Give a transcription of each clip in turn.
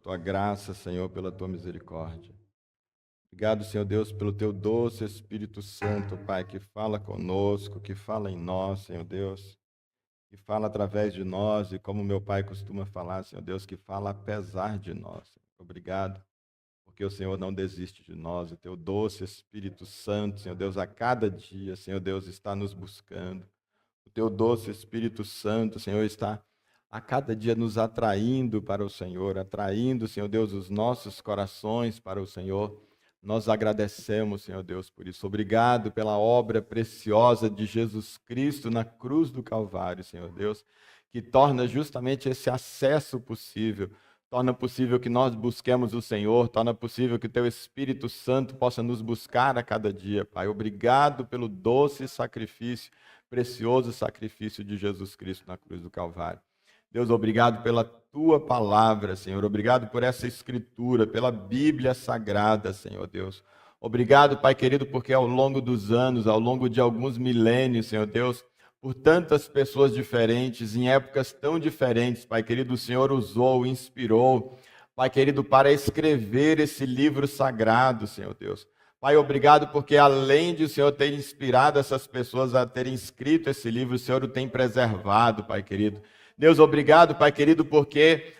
tua graça, Senhor, pela tua misericórdia. Obrigado, Senhor Deus, pelo teu doce Espírito Santo, Pai, que fala conosco, que fala em nós, Senhor Deus, que fala através de nós e como meu Pai costuma falar, Senhor Deus, que fala apesar de nós. Obrigado, porque o Senhor não desiste de nós, o teu doce Espírito Santo, Senhor Deus, a cada dia, Senhor Deus, está nos buscando. O teu doce Espírito Santo, Senhor, está a cada dia nos atraindo para o Senhor, atraindo, Senhor Deus, os nossos corações para o Senhor. Nós agradecemos, Senhor Deus, por isso. Obrigado pela obra preciosa de Jesus Cristo na cruz do Calvário, Senhor Deus, que torna justamente esse acesso possível. Torna possível que nós busquemos o Senhor, torna possível que o Teu Espírito Santo possa nos buscar a cada dia, Pai. Obrigado pelo doce sacrifício, precioso sacrifício de Jesus Cristo na cruz do Calvário. Deus, obrigado pela tua palavra, Senhor. Obrigado por essa escritura, pela Bíblia Sagrada, Senhor Deus. Obrigado, Pai querido, porque ao longo dos anos, ao longo de alguns milênios, Senhor Deus, por tantas pessoas diferentes, em épocas tão diferentes, Pai querido, o Senhor usou, inspirou, Pai querido, para escrever esse livro sagrado, Senhor Deus. Pai, obrigado porque além de o Senhor ter inspirado essas pessoas a terem escrito esse livro, o Senhor o tem preservado, Pai querido. Deus, obrigado, Pai querido, porque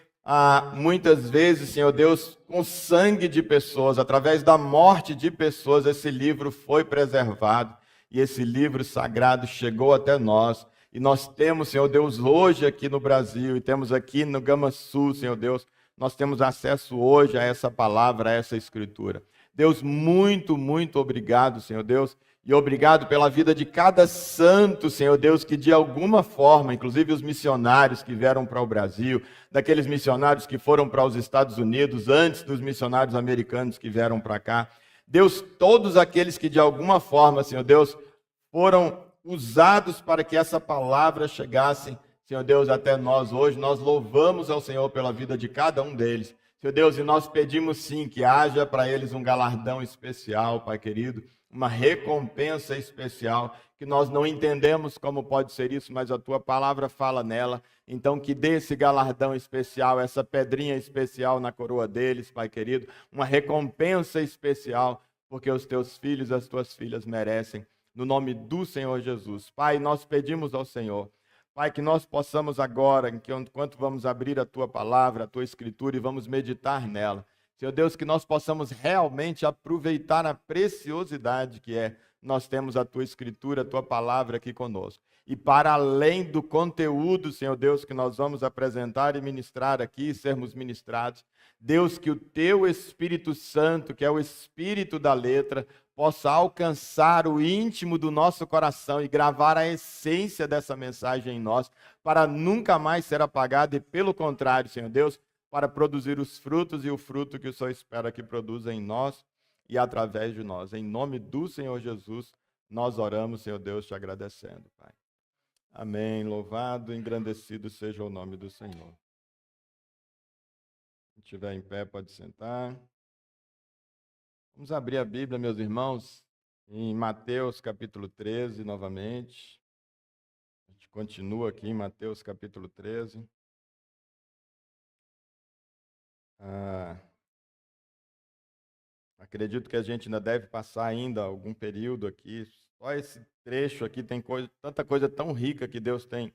muitas vezes, Senhor Deus, com sangue de pessoas, através da morte de pessoas, esse livro foi preservado e esse livro sagrado chegou até nós. E nós temos, Senhor Deus, hoje aqui no Brasil e temos aqui no Gama Sul, Senhor Deus, nós temos acesso hoje a essa palavra, a essa escritura. Deus, muito, muito obrigado, Senhor Deus. E obrigado pela vida de cada santo, Senhor Deus, que de alguma forma, inclusive os missionários que vieram para o Brasil, daqueles missionários que foram para os Estados Unidos, antes dos missionários americanos que vieram para cá. Deus, todos aqueles que de alguma forma, Senhor Deus, foram usados para que essa palavra chegasse, Senhor Deus, até nós hoje. Nós louvamos ao Senhor pela vida de cada um deles. Senhor Deus, e nós pedimos sim que haja para eles um galardão especial, Pai querido, uma recompensa especial, que nós não entendemos como pode ser isso, mas a tua palavra fala nela. Então, que dê esse galardão especial, essa pedrinha especial na coroa deles, Pai querido, uma recompensa especial, porque os teus filhos, as tuas filhas merecem, no nome do Senhor Jesus. Pai, nós pedimos ao Senhor, Pai, que nós possamos agora, enquanto vamos abrir a tua palavra, a tua escritura e vamos meditar nela, Senhor Deus, que nós possamos realmente aproveitar a preciosidade que é nós temos a tua escritura, a tua palavra aqui conosco. E para além do conteúdo, Senhor Deus, que nós vamos apresentar e ministrar aqui, sermos ministrados, Deus, que o teu Espírito Santo, que é o Espírito da letra, possa alcançar o íntimo do nosso coração e gravar a essência dessa mensagem em nós, para nunca mais ser apagada e, pelo contrário, Senhor Deus, para produzir os frutos e o fruto que o Senhor espera que produza em nós e através de nós. Em nome do Senhor Jesus, nós oramos, Senhor Deus, te agradecendo, Pai. Amém. Louvado e engrandecido seja o nome do Senhor. Se estiver em pé, pode sentar. Vamos abrir a Bíblia, meus irmãos, em Mateus capítulo 13, novamente. A gente continua aqui em Mateus capítulo 13. Acredito que a gente ainda deve passar ainda algum período aqui. Só esse trecho aqui tem tanta coisa tão rica que Deus tem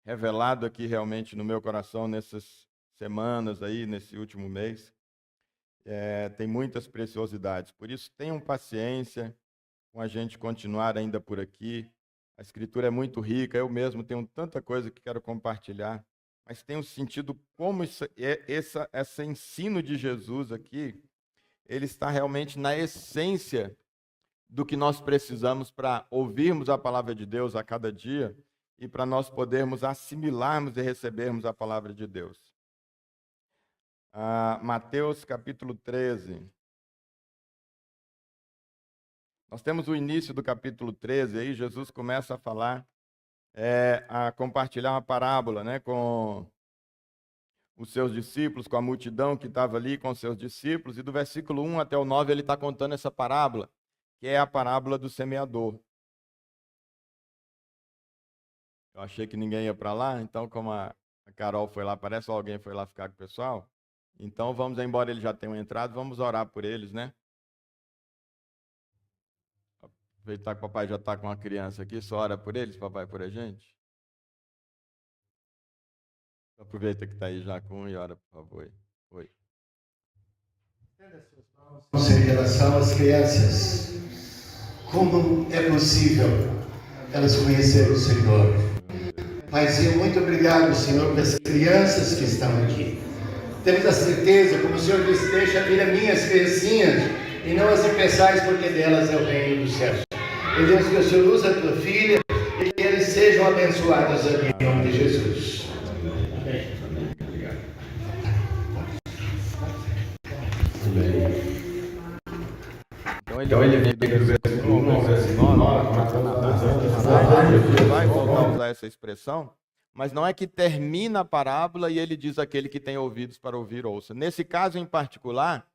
revelado aqui realmente no meu coração nessas semanas aí, nesse último mês. Tem muitas preciosidades. Por isso, tenham paciência com a gente continuar ainda por aqui. A Escritura é muito rica. Eu mesmo tenho tanta coisa que quero compartilhar. Mas tenho sentido como esse ensino de Jesus aqui, ele está realmente na essência do que nós precisamos para ouvirmos a palavra de Deus a cada dia e para nós podermos assimilarmos e recebermos a palavra de Deus. Mateus capítulo 13. Nós temos o início do capítulo 13, aí Jesus começa a falar, a compartilhar uma parábola, né, com os seus discípulos, com a multidão que estava ali com os seus discípulos, e do versículo 1 até o 9 ele está contando essa parábola, que é a parábola do semeador. Eu achei que ninguém ia para lá, então como a Carol foi lá, parece que alguém foi lá ficar com o pessoal, Então vamos, embora eles já tenham entrado, vamos orar por eles, né? Aproveitar que o papai já está com uma criança aqui, só ora por eles, papai, por a gente. Aproveita que está aí já com um e ora, por favor. Oi. Em relação às crianças, como é possível elas conhecerem o Senhor? Paizinho, muito obrigado, Senhor, pelas crianças que estão aqui. Temos a certeza, como o Senhor disse, deixa vir as minhas criancinhas e não as impeçais, porque delas é o reino dos céus. Pedimos que o Senhor use a tua filha e que eles sejam abençoados aqui, em nome de Jesus. Amém. Então ele vem do versículo 1 ao versículo 9, vai voltar a usar essa expressão, mas não é que termina a parábola e ele diz aquele que tem ouvidos para ouvir, ouça. Nesse caso em particular,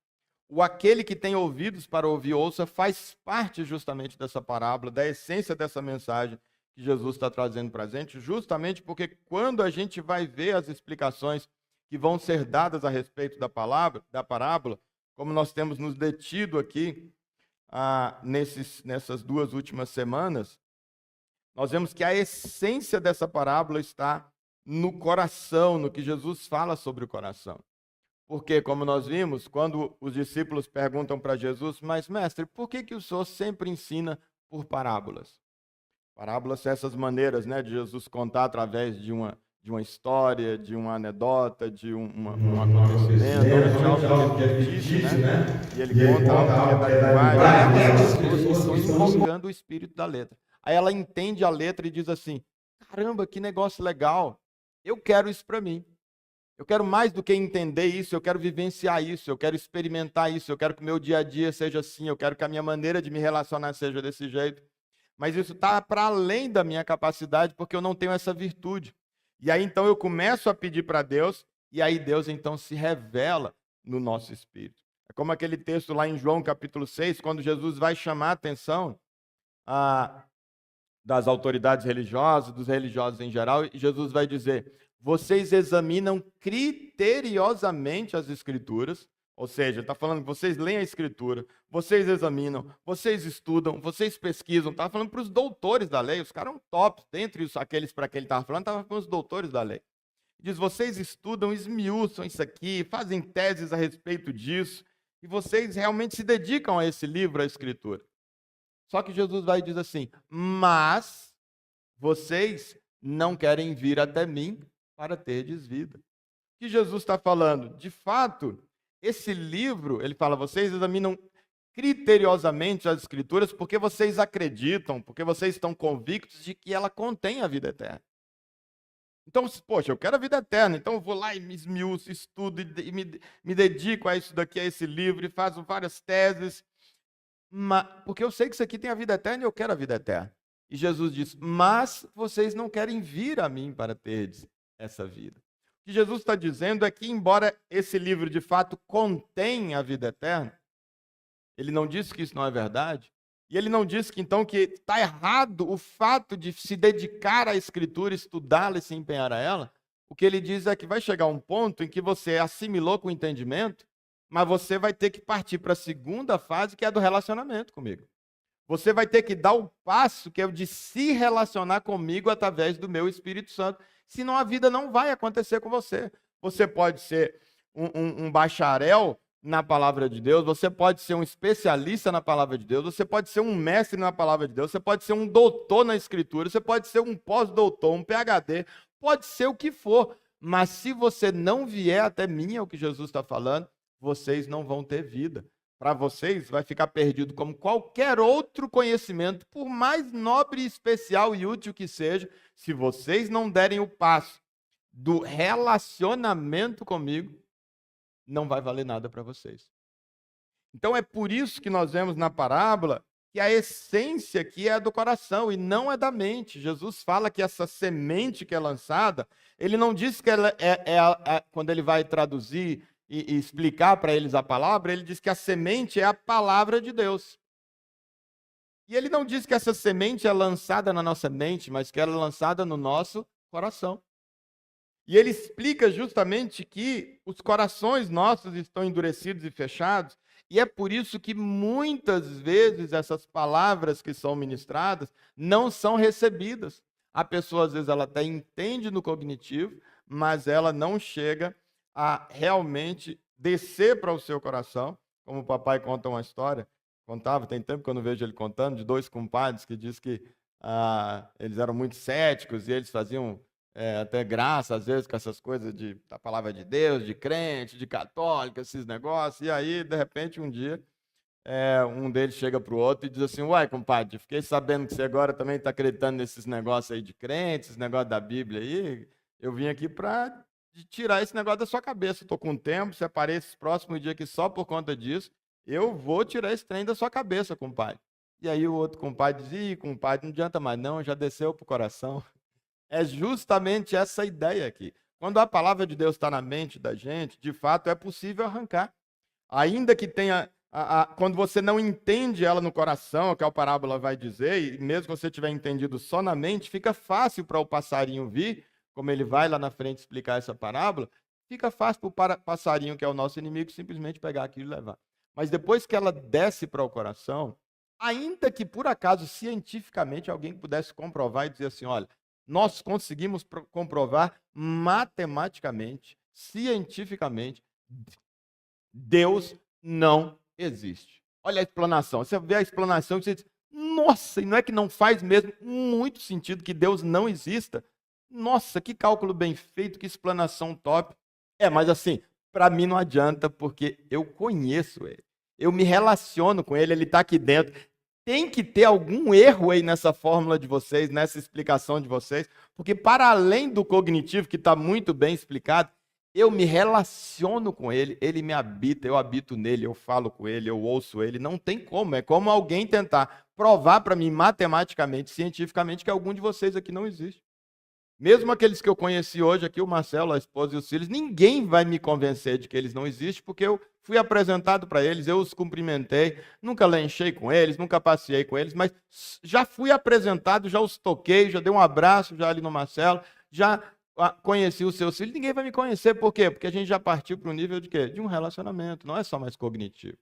o aquele que tem ouvidos para ouvir, ouça, faz parte justamente dessa parábola, da essência dessa mensagem que Jesus está trazendo para a gente, justamente porque quando a gente vai ver as explicações que vão ser dadas a respeito da parábola, como nós temos nos detido aqui, nessas 2 últimas semanas, nós vemos que a essência dessa parábola está no coração, no que Jesus fala sobre o coração. Porque, como nós vimos, quando os discípulos perguntam para Jesus, mas mestre, por que o Senhor sempre ensina por parábolas? Parábolas são essas maneiras, né, de Jesus contar através de uma história, de uma anedota, de um acontecimento, de algo que ele disse, né? E ele conta algo que é da linguagem, as pessoas estão invocando o espírito da letra. Aí ela entende a letra e diz assim, caramba, que negócio legal, eu quero isso para mim. Eu quero mais do que entender isso, eu quero vivenciar isso, eu quero experimentar isso, eu quero que o meu dia a dia seja assim, eu quero que a minha maneira de me relacionar seja desse jeito. Mas isso está para além da minha capacidade, porque eu não tenho essa virtude. E aí, então, eu começo a pedir para Deus, e aí Deus, então, se revela no nosso espírito. É como aquele texto lá em João, capítulo 6, quando Jesus vai chamar a atenção das autoridades religiosas, dos religiosos em geral, e Jesus vai dizer, vocês examinam criteriosamente as Escrituras, ou seja, está falando que vocês leem a Escritura, vocês examinam, vocês estudam, vocês pesquisam. Estava falando para os doutores da lei, os caras eram tops, dentre aqueles para quem ele estava falando, estava para os doutores da lei. Diz, vocês estudam, esmiuçam isso aqui, fazem teses a respeito disso, e vocês realmente se dedicam a esse livro, a Escritura. Só que Jesus vai e diz assim, mas vocês não querem vir até mim para terdes vida. O que Jesus está falando? De fato, esse livro, ele fala, vocês examinam criteriosamente as Escrituras porque vocês acreditam, porque vocês estão convictos de que ela contém a vida eterna. Então, poxa, eu quero a vida eterna, então eu vou lá e me esmiuço, estudo e me dedico a isso daqui, a esse livro, e faço várias teses, porque eu sei que isso aqui tem a vida eterna e eu quero a vida eterna. E Jesus diz, mas vocês não querem vir a mim para terdes essa vida. O que Jesus está dizendo é que, embora esse livro de fato contenha a vida eterna, ele não disse que isso não é verdade, e ele não disse que então que está errado o fato de se dedicar à Escritura, estudá-la e se empenhar a ela. O que ele diz é que vai chegar um ponto em que você assimilou com o entendimento, mas você vai ter que partir para a segunda fase, que é a do relacionamento comigo. Você vai ter que dar o passo que é o de se relacionar comigo através do meu Espírito Santo. Senão a vida não vai acontecer com você. Você pode ser um bacharel na palavra de Deus, você pode ser um especialista na palavra de Deus, você pode ser um mestre na palavra de Deus, você pode ser um doutor na Escritura, você pode ser um pós-doutor, um PhD, pode ser o que for. Mas se você não vier até mim, é o que Jesus está falando, vocês não vão ter vida. Para vocês vai ficar perdido como qualquer outro conhecimento, por mais nobre, especial e útil que seja, se vocês não derem o passo do relacionamento comigo, não vai valer nada para vocês. Então é por isso que nós vemos na parábola que a essência aqui é a do coração e não é da mente. Jesus fala que essa semente que é lançada, ele não diz que ela quando ele vai traduzir e explicar para eles a palavra, ele diz que a semente é a palavra de Deus. E ele não diz que essa semente é lançada na nossa mente, mas que ela é lançada no nosso coração. E ele explica justamente que os corações nossos estão endurecidos e fechados, e é por isso que muitas vezes essas palavras que são ministradas não são recebidas. A pessoa, às vezes, ela até entende no cognitivo, mas ela não chega a realmente descer para o seu coração, como o papai conta uma história, contava, tem tempo que eu não vejo ele contando, de dois compadres que diz que eles eram muito céticos e eles faziam até graça, às vezes, com essas coisas da palavra de Deus, de crente, de católico, esses negócios, e aí, de repente, um dia, um deles chega para o outro e diz assim: uai, compadre, fiquei sabendo que você agora também está acreditando nesses negócios aí de crente, esses negócios da Bíblia aí, eu vim aqui para tirar esse negócio da sua cabeça, estou com tempo, se aparecer esse próximo dia aqui só por conta disso, eu vou tirar esse trem da sua cabeça, compadre. E aí o outro compadre diz: ih, compadre, não adianta mais não, já desceu para o coração. É justamente essa ideia aqui. Quando a palavra de Deus está na mente da gente, de fato é possível arrancar. Ainda que tenha, quando você não entende ela no coração, o que a parábola vai dizer, e mesmo que você tiver entendido só na mente, fica fácil para o passarinho vir, como ele vai lá na frente explicar essa parábola, fica fácil para o passarinho, que é o nosso inimigo, simplesmente pegar aquilo e levar. Mas depois que ela desce para o coração, ainda que por acaso cientificamente alguém pudesse comprovar e dizer assim: olha, nós conseguimos comprovar matematicamente, cientificamente, Deus não existe. Olha a explanação. Você vê a explanação e você diz: nossa, e não é que não faz mesmo muito sentido que Deus não exista? Nossa, que cálculo bem feito, que explanação top. Mas assim, para mim não adianta, porque eu conheço ele. Eu me relaciono com ele, ele está aqui dentro. Tem que ter algum erro aí nessa fórmula de vocês, nessa explicação de vocês, porque para além do cognitivo, que está muito bem explicado, eu me relaciono com ele, ele me habita, eu habito nele, eu falo com ele, eu ouço ele, não tem como. É como alguém tentar provar para mim matematicamente, cientificamente, que algum de vocês aqui não existe. Mesmo aqueles que eu conheci hoje aqui, o Marcelo, a esposa e os filhos, ninguém vai me convencer de que eles não existem, porque eu fui apresentado para eles, eu os cumprimentei, nunca lanchei com eles, nunca passeei com eles, mas já fui apresentado, já os toquei, já dei um abraço já ali no Marcelo, já conheci os seus filhos. Ninguém vai me conhecer, por quê? Porque a gente já partiu para o nível de quê? De um relacionamento, não é só mais cognitivo.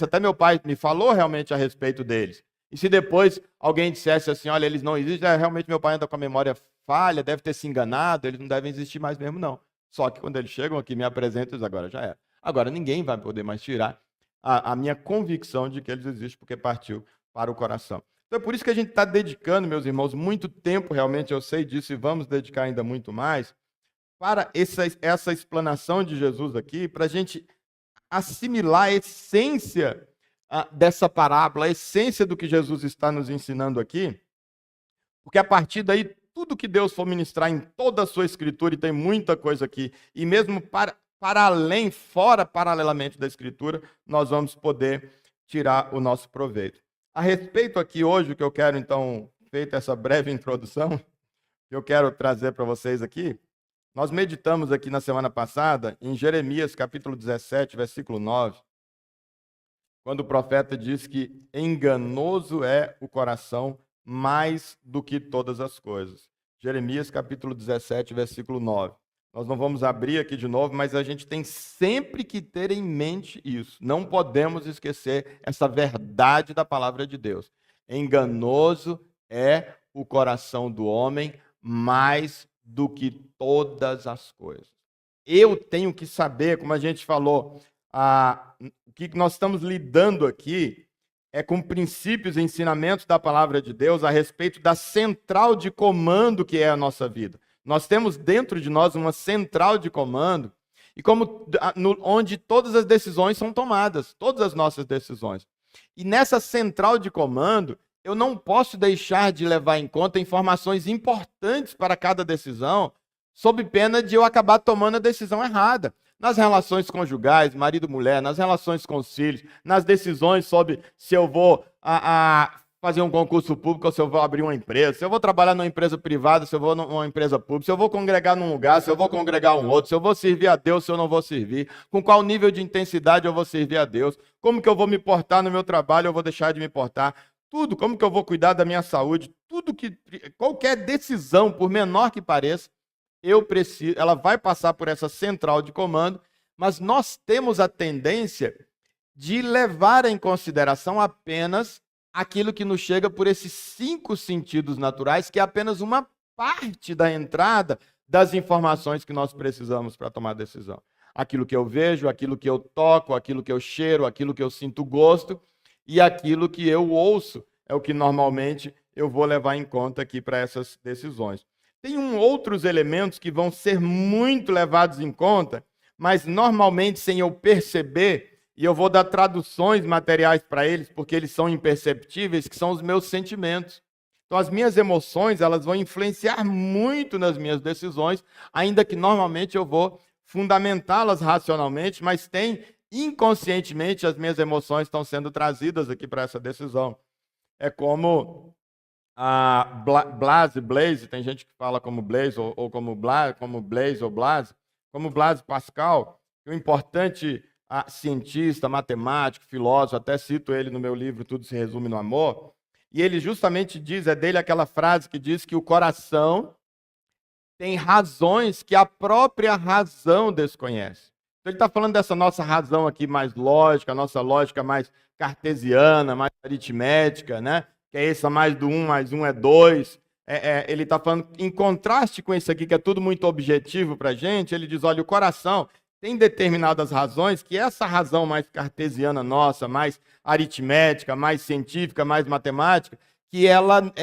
Até meu pai me falou realmente a respeito deles. E se depois alguém dissesse assim: olha, eles não existem, realmente meu pai anda com a memória falha, deve ter se enganado, eles não devem existir mais mesmo, não. Só que quando eles chegam aqui, me apresentam, agora já era. Agora ninguém vai poder mais tirar a minha convicção de que eles existem, porque partiu para o coração. Então é por isso que a gente está dedicando, meus irmãos, muito tempo, realmente, eu sei disso, e vamos dedicar ainda muito mais, para essa explanação de Jesus aqui, para a gente assimilar a essência dessa parábola, a essência do que Jesus está nos ensinando aqui, porque a partir daí, tudo que Deus for ministrar em toda a sua escritura, e tem muita coisa aqui, e mesmo para além, paralelamente da escritura, nós vamos poder tirar o nosso proveito. A respeito aqui hoje, o que eu quero então, feita essa breve introdução, que eu quero trazer para vocês aqui, nós meditamos aqui na semana passada em Jeremias capítulo 17, versículo 9, quando o profeta diz que enganoso é o coração mais do que todas as coisas. Jeremias capítulo 17, versículo 9. Nós não vamos abrir aqui de novo, mas a gente tem sempre que ter em mente isso. Não podemos esquecer essa verdade da palavra de Deus. Enganoso é o coração do homem mais do que todas as coisas. Eu tenho que saber, como a gente falou, o que nós estamos lidando aqui é com princípios e ensinamentos da palavra de Deus a respeito da central de comando que é a nossa vida. Nós temos dentro de nós uma central de comando, e onde todas as decisões são tomadas, todas as nossas decisões. E nessa central de comando, eu não posso deixar de levar em conta informações importantes para cada decisão, sob pena de eu acabar tomando a decisão errada. Nas relações conjugais, marido-mulher, nas relações com os filhos, nas decisões sobre se eu vou fazer um concurso público ou se eu vou abrir uma empresa, se eu vou trabalhar numa empresa privada, se eu vou numa empresa pública, se eu vou congregar num lugar, se eu vou congregar um outro, se eu vou servir a Deus, se eu não vou servir, com qual nível de intensidade eu vou servir a Deus, como que eu vou me portar no meu trabalho, eu vou deixar de me portar, tudo, como que eu vou cuidar da minha saúde, qualquer decisão, por menor que pareça, ela vai passar por essa central de comando, mas nós temos a tendência de levar em consideração apenas aquilo que nos chega por esses 5 sentidos naturais, que é apenas uma parte da entrada das informações que nós precisamos para tomar decisão. Aquilo que eu vejo, aquilo que eu toco, aquilo que eu cheiro, aquilo que eu sinto gosto e aquilo que eu ouço é o que normalmente eu vou levar em conta aqui para essas decisões. Tem outros elementos que vão ser muito levados em conta, mas normalmente sem eu perceber, e eu vou dar traduções materiais para eles, porque eles são imperceptíveis, que são os meus sentimentos. Então, as minhas emoções, elas vão influenciar muito nas minhas decisões, ainda que normalmente eu vou fundamentá-las racionalmente, mas inconscientemente, as minhas emoções estão sendo trazidas aqui para essa decisão. É como a Blaise, tem gente que fala como Blaise ou como Blaise ou Blase, como Blaise Pascal, que o importante cientista, matemático, filósofo, até cito ele no meu livro Tudo se Resume no Amor, e ele justamente diz, é dele aquela frase que diz que o coração tem razões que a própria razão desconhece. Então ele está falando dessa nossa razão aqui mais lógica, a nossa lógica mais cartesiana, mais aritmética, né? Que é essa mais do 1 mais 1 é 2. Ele está falando, em contraste com isso aqui, que é tudo muito objetivo para a gente, ele diz, olha, o coração tem determinadas razões que essa razão mais cartesiana nossa, mais aritmética, mais científica, mais matemática, que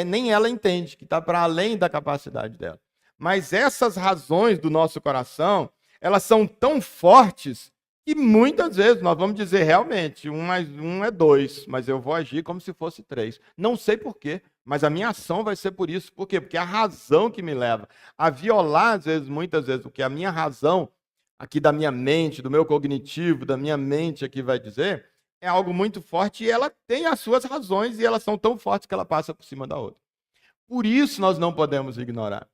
nem ela entende, que está para além da capacidade dela. Mas essas razões do nosso coração, elas são tão fortes que muitas vezes nós vamos dizer realmente 1 mais 1 é 2, mas eu vou agir como se fosse 3. Não sei por quê, mas a minha ação vai ser por isso. Por quê? Porque é a razão que me leva a violar, muitas vezes, o que a minha razão aqui da minha mente, do meu cognitivo, da minha mente aqui vai dizer, é algo muito forte e ela tem as suas razões e elas são tão fortes que ela passa por cima da outra. Por isso nós não podemos ignorar.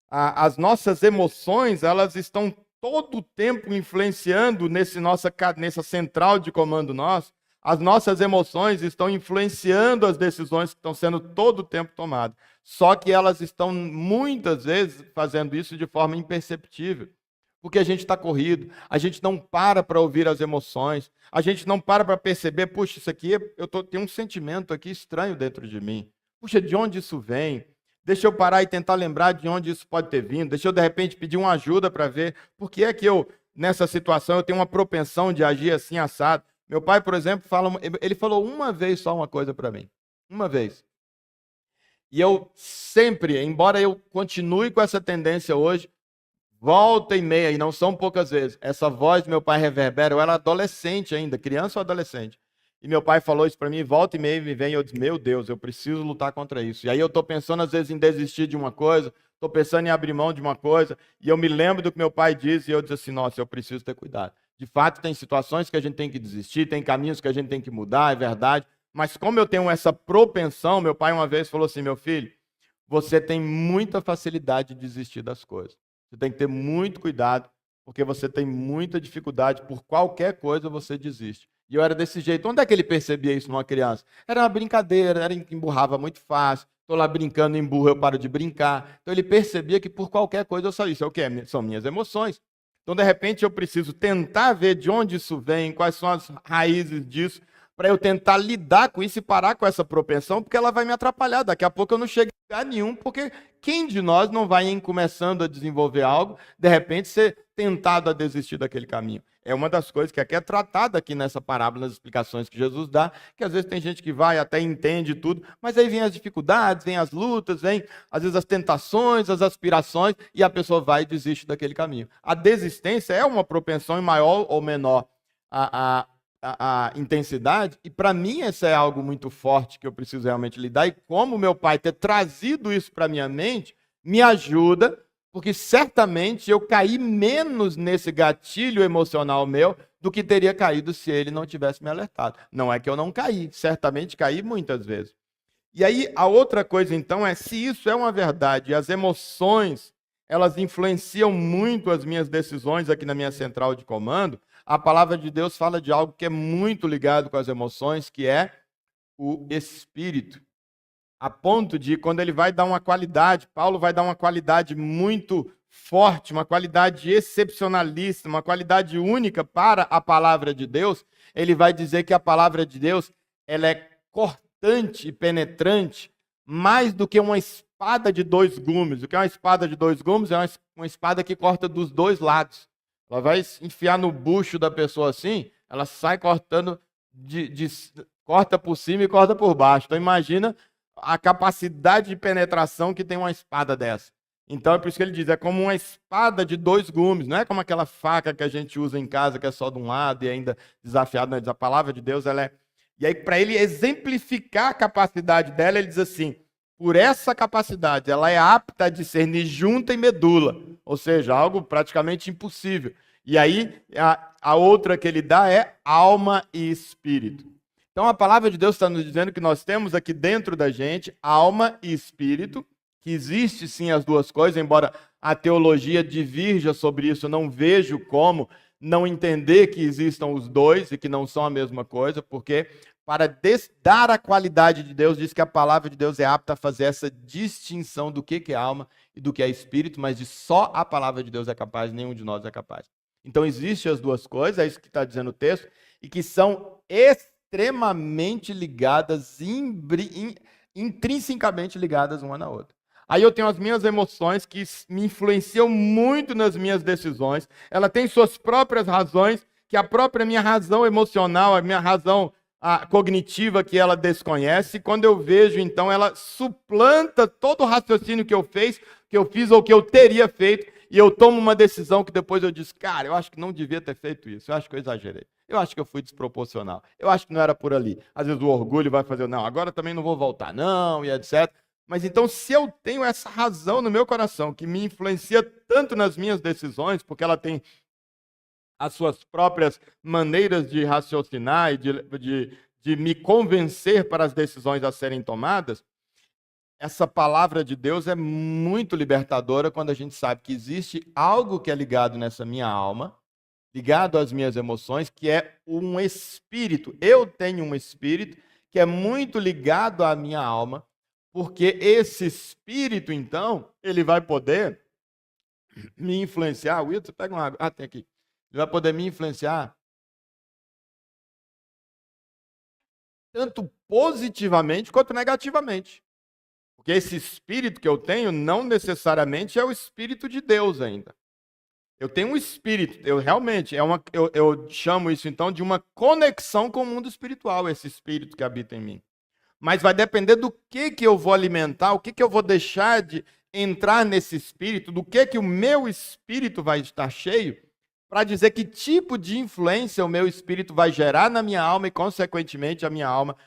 As nossas emoções, elas estão todo o tempo influenciando nessa central de comando nosso. As nossas emoções estão influenciando as decisões que estão sendo todo o tempo tomadas. Só que elas estão muitas vezes fazendo isso de forma imperceptível. Porque a gente está corrido, a gente não para ouvir as emoções, a gente não para perceber, puxa, isso aqui, tenho um sentimento aqui estranho dentro de mim. Puxa, de onde isso vem? Deixa eu parar e tentar lembrar de onde isso pode ter vindo. Deixa eu, de repente, pedir uma ajuda para ver por que é que nessa situação, eu tenho uma propensão de agir assim, assado. Meu pai, por exemplo, ele falou uma vez só uma coisa para mim. Uma vez. E eu sempre, embora eu continue com essa tendência hoje, volta e meia, e não são poucas vezes, essa voz do meu pai reverbera. Eu era adolescente ainda, criança ou adolescente. E meu pai falou isso para mim, volta e meia me vem, e eu disse, meu Deus, eu preciso lutar contra isso. E aí eu estou pensando, às vezes, em desistir de uma coisa, estou pensando em abrir mão de uma coisa, e eu me lembro do que meu pai disse, e eu disse assim, nossa, eu preciso ter cuidado. De fato, tem situações que a gente tem que desistir, tem caminhos que a gente tem que mudar, é verdade, mas como eu tenho essa propensão, meu pai uma vez falou assim, meu filho, você tem muita facilidade de desistir das coisas. Você tem que ter muito cuidado, porque você tem muita dificuldade, por qualquer coisa você desiste. E eu era desse jeito. Onde é que ele percebia isso numa criança? Era uma brincadeira, emburrava muito fácil. Estou lá brincando, emburro, eu paro de brincar. Então ele percebia que por qualquer coisa eu saía. Isso é o quê? São minhas emoções. Então, de repente, eu preciso tentar ver de onde isso vem, quais são as raízes disso, para eu tentar lidar com isso e parar com essa propensão, porque ela vai me atrapalhar. Daqui a pouco eu não chego a lugar nenhum, porque quem de nós não vai, começando a desenvolver algo, de repente ser tentado a desistir daquele caminho? É uma das coisas que aqui é tratada aqui nessa parábola, nas explicações que Jesus dá, que às vezes tem gente que vai, até entende tudo, mas aí vem as dificuldades, vem as lutas, vem às vezes as tentações, as aspirações, e a pessoa vai e desiste daquele caminho. A desistência é uma propensão em maior ou menor a intensidade, e para mim isso é algo muito forte que eu preciso realmente lidar, e como meu pai ter trazido isso para minha mente, me ajuda, porque certamente eu caí menos nesse gatilho emocional meu do que teria caído se ele não tivesse me alertado. Não é que eu não caí, certamente caí muitas vezes. E aí a outra coisa então é, se isso é uma verdade, as emoções, elas influenciam muito as minhas decisões aqui na minha central de comando, a palavra de Deus fala de algo que é muito ligado com as emoções, que é o espírito. A ponto de, quando ele vai dar uma qualidade, Paulo vai dar uma qualidade muito forte, uma qualidade excepcionalista, uma qualidade única para a palavra de Deus, ele vai dizer que a palavra de Deus ela é cortante e penetrante mais do que uma espada de dois gumes. O que é uma espada de dois gumes? É uma espada que corta dos dois lados. Ela vai enfiar no bucho da pessoa assim, ela sai cortando, corta por cima e corta por baixo. Então imagina a capacidade de penetração que tem uma espada dessa. Então é por isso que ele diz, é como uma espada de dois gumes, não é como aquela faca que a gente usa em casa, que é só de um lado e ainda desafiado. Não, a palavra de Deus, ela é... E aí, para ele exemplificar a capacidade dela, ele diz assim, por essa capacidade, ela é apta a discernir junta e medula, ou seja, algo praticamente impossível. E aí, a outra que ele dá é alma e espírito. Então, a palavra de Deus está nos dizendo que nós temos aqui dentro da gente alma e espírito, que existe sim as duas coisas, embora a teologia divirja sobre isso, eu não vejo como não entender que existam os dois e que não são a mesma coisa, porque para dar a qualidade de Deus, diz que a palavra de Deus é apta a fazer essa distinção do que é alma e do que é espírito, mas de só a palavra de Deus é capaz, nenhum de nós é capaz. Então existem as duas coisas, é isso que está dizendo o texto, e que são extremamente ligadas, intrinsecamente ligadas uma na outra. Aí eu tenho as minhas emoções que me influenciam muito nas minhas decisões. Ela tem suas próprias razões, que a própria minha razão emocional, a minha razão cognitiva que ela desconhece. E quando eu vejo, então, ela suplanta todo o raciocínio que eu fiz ou que eu teria feito. E eu tomo uma decisão que depois eu disse, cara, eu acho que não devia ter feito isso. Eu acho que eu exagerei. Eu acho que eu fui desproporcional. Eu acho que não era por ali. Às vezes o orgulho vai fazer, não, agora também não vou voltar, não, e etc. Mas então, se eu tenho essa razão no meu coração, que me influencia tanto nas minhas decisões, porque ela tem as suas próprias maneiras de raciocinar e de me convencer para as decisões a serem tomadas, essa palavra de Deus é muito libertadora quando a gente sabe que existe algo que é ligado nessa minha alma, ligado às minhas emoções, que é um espírito. Eu tenho um espírito que é muito ligado à minha alma, porque esse espírito, então, ele vai poder me influenciar. Wilton, pega uma água. Ah, tem aqui. Ele vai poder me influenciar tanto positivamente quanto negativamente. Porque esse espírito que eu tenho não necessariamente é o espírito de Deus ainda. Eu tenho um espírito, eu realmente, eu chamo isso então de uma conexão com o mundo espiritual, esse espírito que habita em mim. Mas vai depender do que eu vou alimentar, o que eu vou deixar de entrar nesse espírito, do que o meu espírito vai estar cheio, para dizer que tipo de influência o meu espírito vai gerar na minha alma e, consequentemente, a minha alma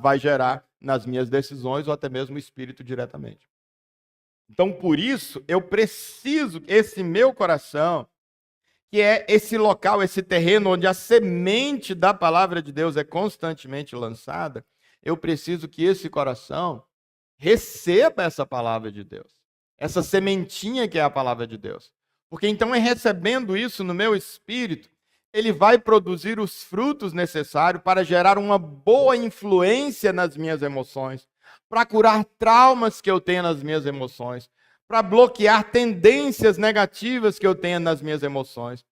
vai gerar nas minhas decisões ou até mesmo o espírito diretamente. Então, por isso, eu preciso, esse meu coração, que é esse local, esse terreno onde a semente da palavra de Deus é constantemente lançada, eu preciso que esse coração receba essa palavra de Deus, essa sementinha que é a palavra de Deus. Porque então, recebendo isso no meu espírito, ele vai produzir os frutos necessários para gerar uma boa influência nas minhas emoções, para curar traumas que eu tenho nas minhas emoções, para bloquear tendências negativas que eu tenho nas minhas emoções,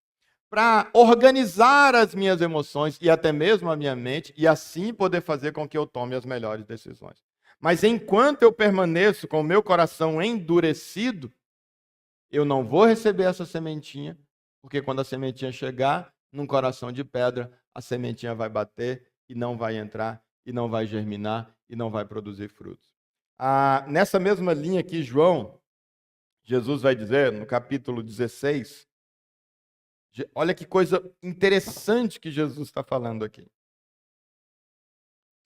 para organizar as minhas emoções e até mesmo a minha mente, e assim poder fazer com que eu tome as melhores decisões. Mas enquanto eu permaneço com o meu coração endurecido, eu não vou receber essa sementinha, porque quando a sementinha chegar num coração de pedra, a sementinha vai bater e não vai entrar, e não vai germinar, e não vai produzir frutos. Nessa mesma linha aqui, Jesus vai dizer, no capítulo 16, olha que coisa interessante que Jesus está falando aqui.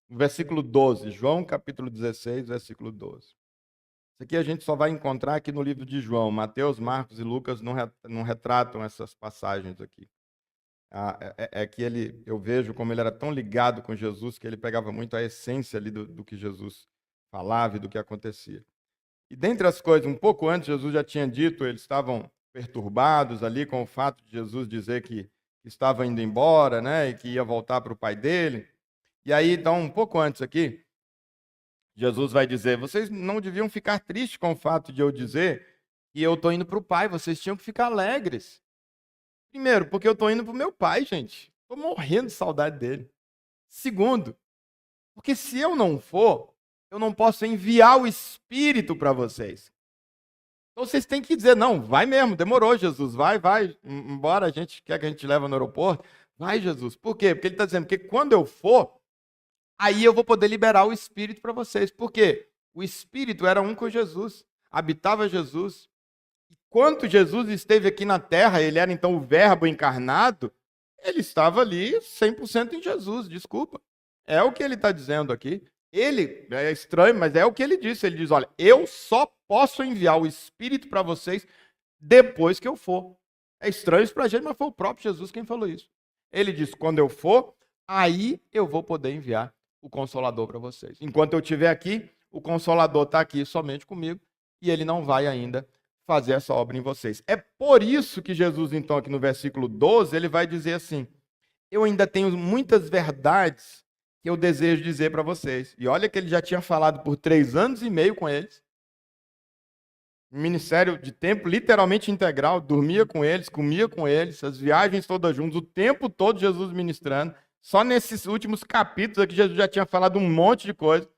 No versículo 12, João capítulo 16, versículo 12. Isso aqui a gente só vai encontrar aqui no livro de João. Mateus, Marcos e Lucas não retratam essas passagens aqui. É que eu vejo como ele era tão ligado com Jesus que ele pegava muito a essência ali do que Jesus falava e do que acontecia. E dentre as coisas, um pouco antes, Jesus já tinha dito, eles estavam perturbados ali com o fato de Jesus dizer que estava indo embora, né, e que ia voltar para o pai dele. E aí, então, um pouco antes aqui, Jesus vai dizer, vocês não deviam ficar tristes com o fato de eu dizer E eu estou indo para o Pai, vocês tinham que ficar alegres. Primeiro, porque eu estou indo para o meu Pai, gente. Estou morrendo de saudade dele. Segundo, porque se eu não for, eu não posso enviar o Espírito para vocês. Então vocês têm que dizer, não, vai mesmo, demorou, Jesus, vai, embora a gente quer que a gente leve no aeroporto, vai, Jesus. Por quê? Porque ele está dizendo que quando eu for, aí eu vou poder liberar o Espírito para vocês. Por quê? O Espírito era um com Jesus, habitava Jesus. Enquanto Jesus esteve aqui na terra, ele era então o Verbo encarnado, ele estava ali 100% em Jesus, desculpa. É o que ele está dizendo aqui. Ele, é estranho, mas é o que ele disse. Ele diz, olha, eu só posso enviar o Espírito para vocês depois que eu for. É estranho isso para a gente, mas foi o próprio Jesus quem falou isso. Ele disse, quando eu for, aí eu vou poder enviar o Consolador para vocês. Enquanto eu estiver aqui, o Consolador está aqui somente comigo e ele não vai ainda fazer essa obra em vocês. É por isso que Jesus, então, aqui no versículo 12, ele vai dizer assim, eu ainda tenho muitas verdades que eu desejo dizer para vocês. E olha que ele já tinha falado por 3 anos e meio com eles. Um ministério de tempo literalmente integral, dormia com eles, comia com eles, as viagens todas juntas, o tempo todo Jesus ministrando. Só nesses últimos capítulos aqui Jesus já tinha falado um monte de coisa.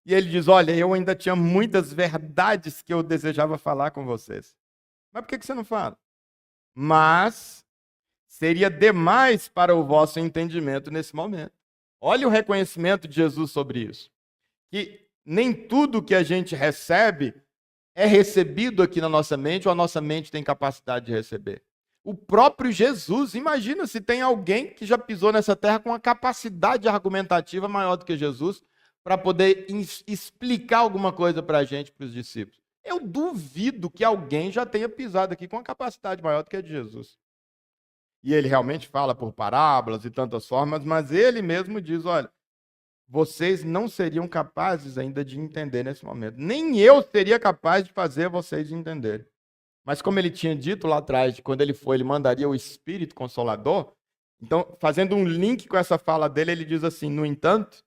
E ele diz, olha, eu ainda tinha muitas verdades que eu desejava falar com vocês. Mas por que você não fala? Mas seria demais para o vosso entendimento nesse momento. Olha o reconhecimento de Jesus sobre isso. Que nem tudo que a gente recebe é recebido aqui na nossa mente ou a nossa mente tem capacidade de receber. O próprio Jesus, imagina se tem alguém que já pisou nessa terra com uma capacidade argumentativa maior do que Jesus para poder explicar alguma coisa para a gente, para os discípulos. Eu duvido que alguém já tenha pisado aqui com uma capacidade maior do que a de Jesus. E ele realmente fala por parábolas e tantas formas, mas ele mesmo diz, olha, vocês não seriam capazes ainda de entender nesse momento. Nem eu seria capaz de fazer vocês entenderem. Mas como ele tinha dito lá atrás, de quando ele for, ele mandaria o Espírito Consolador. Então, fazendo um link com essa fala dele, ele diz assim, no entanto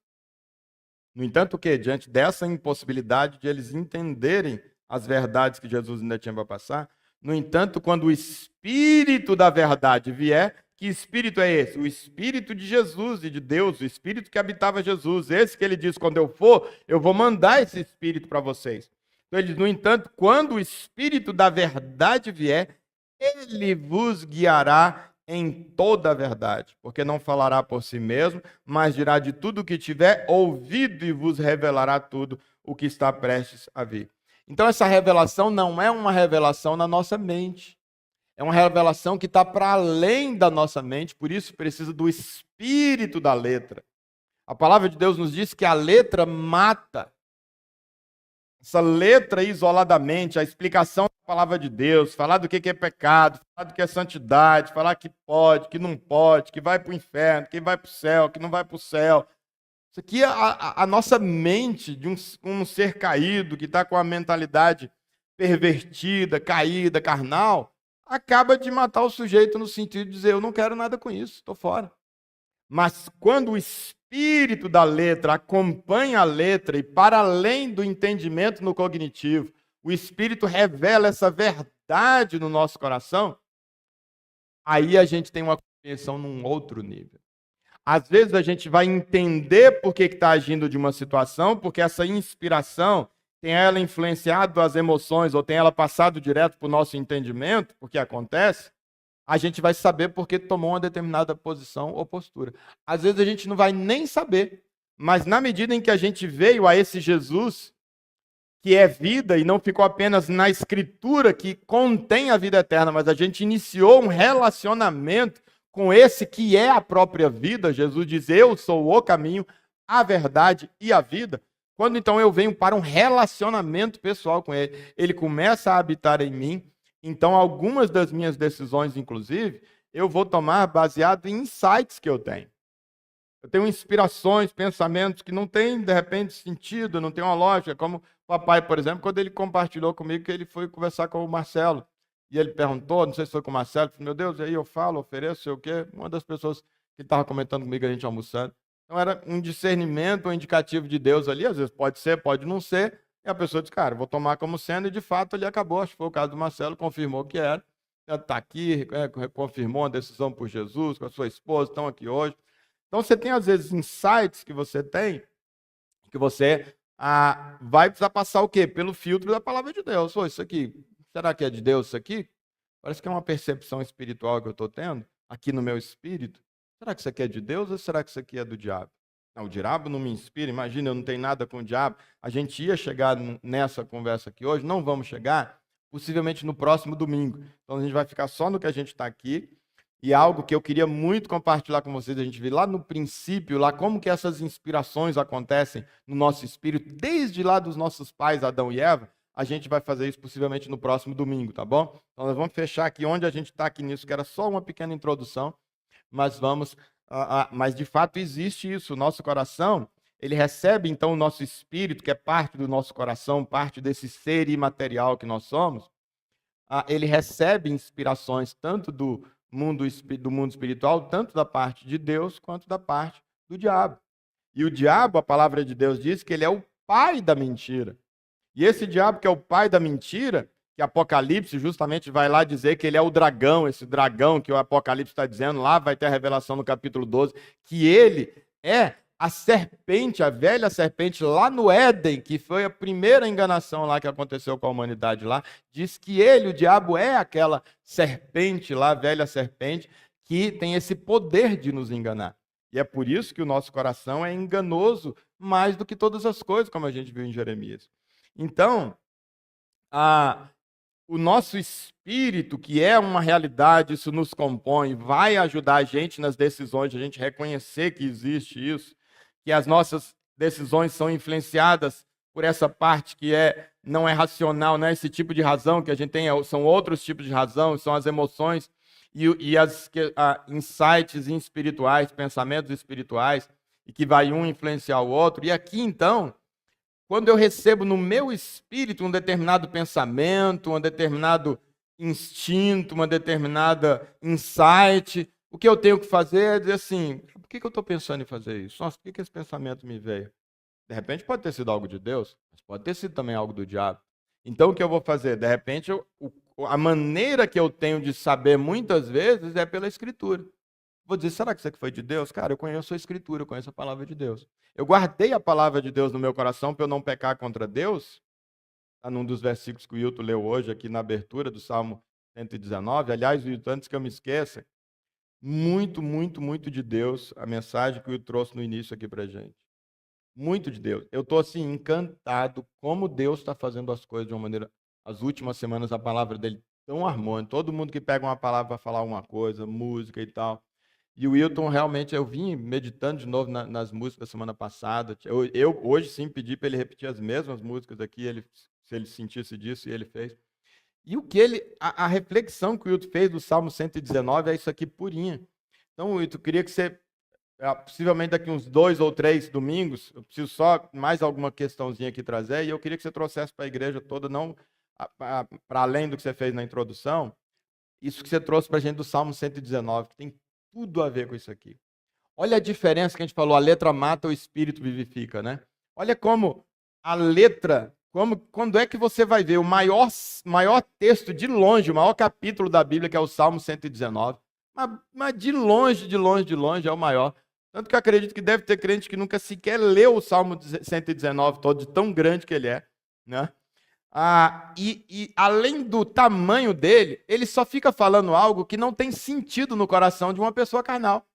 o quê? Diante dessa impossibilidade de eles entenderem as verdades que Jesus ainda tinha para passar, no entanto, quando o Espírito da verdade vier, que espírito é esse? O Espírito de Jesus e de Deus, o Espírito que habitava Jesus. Esse que ele diz, quando eu for, eu vou mandar esse Espírito para vocês. Então ele diz, no entanto, quando o Espírito da verdade vier, ele vos guiará em toda a verdade, porque não falará por si mesmo, mas dirá de tudo o que tiver ouvido e vos revelará tudo o que está prestes a vir. Então essa revelação não é uma revelação na nossa mente. É uma revelação que está para além da nossa mente, por isso precisa do espírito da letra. A palavra de Deus nos diz que a letra mata. Essa letra isoladamente, a explicação da palavra de Deus, falar do que é pecado, falar do que é santidade, falar que pode, que não pode, que vai para o inferno, que vai para o céu, que não vai para o céu. Isso aqui é a nossa mente de um ser caído, que está com a mentalidade pervertida, caída, carnal, acaba de matar o sujeito no sentido de dizer, eu não quero nada com isso, estou fora. Mas quando o espírito da letra acompanha a letra e para além do entendimento no cognitivo, o espírito revela essa verdade no nosso coração, aí a gente tem uma compreensão num outro nível. Às vezes a gente vai entender por que está agindo de uma situação, porque essa inspiração tem ela influenciado as emoções ou tem ela passado direto para o nosso entendimento, porque acontece, a gente vai saber porque tomou uma determinada posição ou postura. Às vezes a gente não vai nem saber, mas na medida em que a gente veio a esse Jesus, que é vida e não ficou apenas na escritura que contém a vida eterna, mas a gente iniciou um relacionamento com esse que é a própria vida. Jesus diz, eu sou o caminho, a verdade e a vida. Quando então eu venho para um relacionamento pessoal com ele, ele começa a habitar em mim, então algumas das minhas decisões, inclusive, eu vou tomar baseado em insights que eu tenho. Eu tenho inspirações, pensamentos que não têm, de repente, sentido, não tem uma lógica, como o papai, por exemplo, quando ele compartilhou comigo que ele foi conversar com o Marcelo, e ele perguntou, não sei se foi com o Marcelo, meu Deus, aí eu falo, ofereço, sei o quê, uma das pessoas que estava comentando comigo, a gente almoçando. Então era um discernimento, um indicativo de Deus ali, às vezes pode ser, pode não ser, E a pessoa diz, cara, vou tomar como sendo, e de fato ele acabou. Acho que foi o caso do Marcelo, confirmou que era. Está aqui, confirmou a decisão por Jesus, com a sua esposa, estão aqui hoje. Então você tem, às vezes, insights que você tem, que você vai precisar passar o quê? Pelo filtro da palavra de Deus. Isso aqui, será que é de Deus isso aqui? Parece que é uma percepção espiritual que eu estou tendo, aqui no meu espírito. Será que isso aqui é de Deus ou será que isso aqui é do diabo? Não, o diabo não me inspira, imagina, eu não tenho nada com o diabo. A gente ia chegar nessa conversa aqui hoje, não vamos chegar, possivelmente no próximo domingo. Então a gente vai ficar só no que a gente está aqui. E algo que eu queria muito compartilhar com vocês, a gente vê lá no princípio, lá como que essas inspirações acontecem no nosso espírito, desde lá dos nossos pais, Adão e Eva, a gente vai fazer isso possivelmente no próximo domingo, tá bom? Então nós vamos fechar aqui onde a gente está aqui nisso, que era só uma pequena introdução, mas mas de fato existe isso, o nosso coração, ele recebe então o nosso espírito, que é parte do nosso coração, parte desse ser imaterial que nós somos, ele recebe inspirações tanto do mundo espiritual, tanto da parte de Deus, quanto da parte do diabo. E o diabo, a palavra de Deus diz que ele é o pai da mentira. E esse diabo que é o pai da mentira, que Apocalipse justamente vai lá dizer que ele é o dragão, esse dragão que o Apocalipse está dizendo, lá vai ter a revelação no capítulo 12, que ele é a serpente, a velha serpente lá no Éden, que foi a primeira enganação lá que aconteceu com a humanidade lá, diz que ele, o diabo, é aquela serpente lá, a velha serpente, que tem esse poder de nos enganar. E é por isso que o nosso coração é enganoso mais do que todas as coisas, como a gente viu em Jeremias. Então, o nosso espírito, que é uma realidade, isso nos compõe, vai ajudar a gente nas decisões, a gente reconhecer que existe isso, que as nossas decisões são influenciadas por essa parte que não é racional, né? Esse tipo de razão que a gente tem são outros tipos de razão, são as emoções e as insights espirituais, pensamentos espirituais, e que vai um influenciar o outro. E aqui, então, quando eu recebo no meu espírito um determinado pensamento, um determinado instinto, uma determinada insight, o que eu tenho que fazer é dizer assim, por que eu estou pensando em fazer isso? Nossa, por que esse pensamento me veio? De repente pode ter sido algo de Deus, mas pode ter sido também algo do diabo. Então o que eu vou fazer? De repente, a maneira que eu tenho de saber muitas vezes é pela Escritura. Vou dizer, será que isso aqui foi de Deus? Cara, eu conheço a Escritura, eu conheço a palavra de Deus. Eu guardei a palavra de Deus no meu coração para eu não pecar contra Deus. Está num dos versículos que o Hilton leu hoje, aqui na abertura do Salmo 119. Aliás, Hilton, antes que eu me esqueça, muito, muito, muito de Deus, a mensagem que o Hilton trouxe no início aqui para a gente. Muito de Deus. Eu estou, assim, encantado como Deus está fazendo as coisas de uma maneira... As últimas semanas, a palavra dele tão harmônica. Todo mundo que pega uma palavra para falar uma coisa, música e tal... E o Wilton, realmente, eu vim meditando de novo nas músicas da semana passada. Eu hoje, sim, pedi para ele repetir as mesmas músicas aqui, se ele sentisse disso, e ele fez. E o que a reflexão que o Wilton fez do Salmo 119 é isso aqui purinha. Então, Wilton, eu queria que você, possivelmente daqui uns 2 ou 3 domingos, eu preciso só mais alguma questãozinha aqui trazer, e eu queria que você trouxesse para a igreja toda, não para além do que você fez na introdução, isso que você trouxe para a gente do Salmo 119, que tem tudo a ver com isso aqui. Olha a diferença que a gente falou, a letra mata, o espírito vivifica, né? Olha como a letra, quando é que você vai ver o maior texto de longe, o maior capítulo da Bíblia, que é o Salmo 119, mas de longe é o maior. Tanto que eu acredito que deve ter crente que nunca sequer leu o Salmo 119 todo, de tão grande que ele é, né? E além do tamanho dele, ele só fica falando algo que não tem sentido no coração de uma pessoa carnal.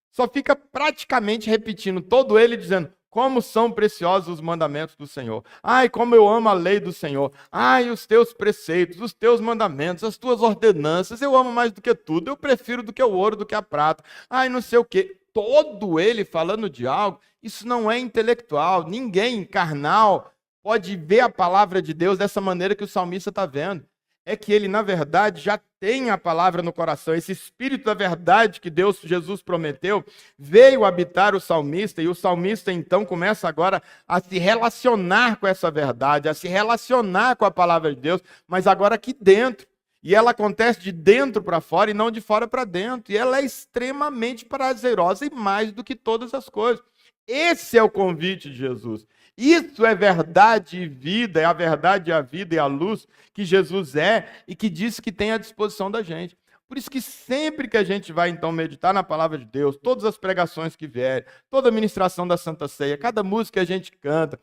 Só fica praticamente repetindo todo ele, dizendo como são preciosos os mandamentos do Senhor. Ai, como eu amo a lei do Senhor. Ai, os teus preceitos, os teus mandamentos, as tuas ordenanças, eu amo mais do que tudo, eu prefiro do que o ouro, do que a prata. Ai, não sei o quê. Todo ele falando de algo, isso não é intelectual, ninguém carnal pode ver a palavra de Deus dessa maneira que o salmista está vendo. É que ele, na verdade, já tem a palavra no coração. Esse espírito da verdade que Jesus prometeu, veio habitar o salmista, e o salmista, então, começa agora a se relacionar com essa verdade, a se relacionar com a palavra de Deus, mas agora aqui dentro. E ela acontece de dentro para fora e não de fora para dentro. E ela é extremamente prazerosa e mais do que todas as coisas. Esse é o convite de Jesus. Isso é verdade e vida, é a verdade, a vida e a luz que Jesus é e que diz que tem à disposição da gente. Por isso que sempre que a gente vai, então, meditar na palavra de Deus, todas as pregações que vierem, toda a ministração da Santa Ceia, cada música que a gente canta,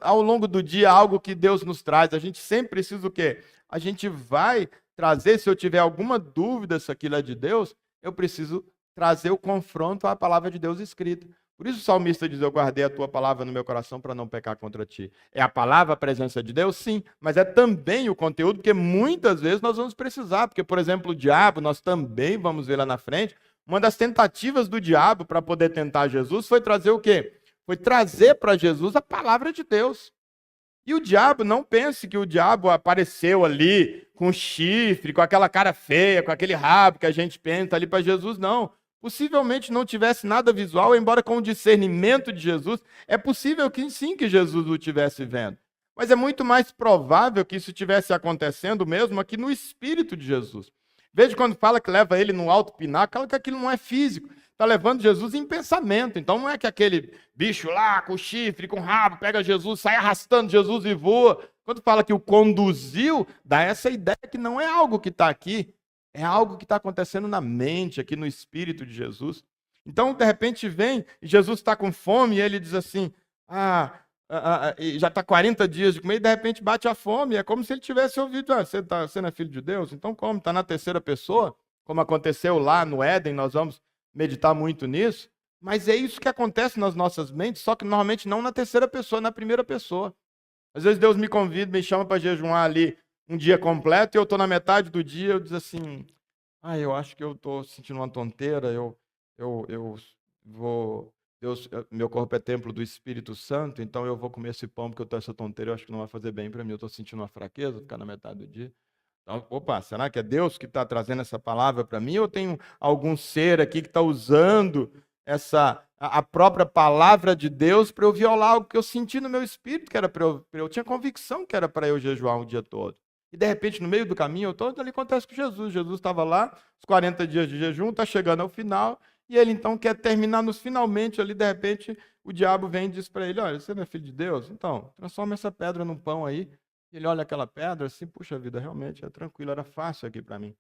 ao longo do dia, algo que Deus nos traz, a gente sempre precisa o quê? A gente vai trazer, se eu tiver alguma dúvida se aquilo é de Deus, eu preciso trazer o confronto à palavra de Deus escrita. Por isso o salmista diz: eu guardei a tua palavra no meu coração para não pecar contra ti. É a palavra, a presença de Deus? Sim, mas é também o conteúdo, porque muitas vezes nós vamos precisar. Porque, por exemplo, o diabo, nós também vamos ver lá na frente, uma das tentativas do diabo para poder tentar Jesus foi trazer o quê? Foi trazer para Jesus a palavra de Deus. E o diabo, não pense que o diabo apareceu ali com chifre, com aquela cara feia, com aquele rabo que a gente pensa ali para Jesus, não. Possivelmente não tivesse nada visual, embora com o discernimento de Jesus, é possível que sim que Jesus o tivesse vendo. Mas é muito mais provável que isso estivesse acontecendo mesmo aqui no espírito de Jesus. Veja quando fala que leva ele no alto pináculo, que aquilo não é físico. Está levando Jesus em pensamento. Então não é que aquele bicho lá com chifre, com rabo, pega Jesus, sai arrastando Jesus e voa. Quando fala que o conduziu, dá essa ideia que não é algo que está aqui, é algo que está acontecendo na mente, aqui no espírito de Jesus. Então, de repente, vem e Jesus está com fome e ele diz assim: já está 40 dias de comer e de repente bate a fome. É como se ele tivesse ouvido: você não é filho de Deus? Então come, está na terceira pessoa, como aconteceu lá no Éden, nós vamos meditar muito nisso. Mas é isso que acontece nas nossas mentes, só que normalmente não na terceira pessoa, na primeira pessoa. Às vezes Deus me convida, me chama para jejuar ali um dia completo e eu estou na metade do dia, eu diz assim: eu acho que eu estou sentindo uma tonteira, eu vou. Deus, meu corpo é templo do Espírito Santo, então eu vou comer esse pão porque eu estou essa tonteira, eu acho que não vai fazer bem para mim, eu estou sentindo uma fraqueza, ficar na metade do dia. Então, opa, será que é Deus que está trazendo essa palavra para mim? Ou tem algum ser aqui que está usando a própria palavra de Deus para eu violar algo que eu senti no meu espírito, que era eu tinha convicção que era para eu jejuar um dia todo. E de repente, no meio do caminho, eu estou ali acontece com Jesus. Jesus estava lá, os 40 dias de jejum, está chegando ao final, e ele então quer terminar nos finalmente ali, de repente, o diabo vem e diz para ele: olha, você não é filho de Deus? Então, transforma essa pedra num pão aí. Ele olha aquela pedra assim: puxa vida, realmente é tranquilo, era fácil aqui para mim.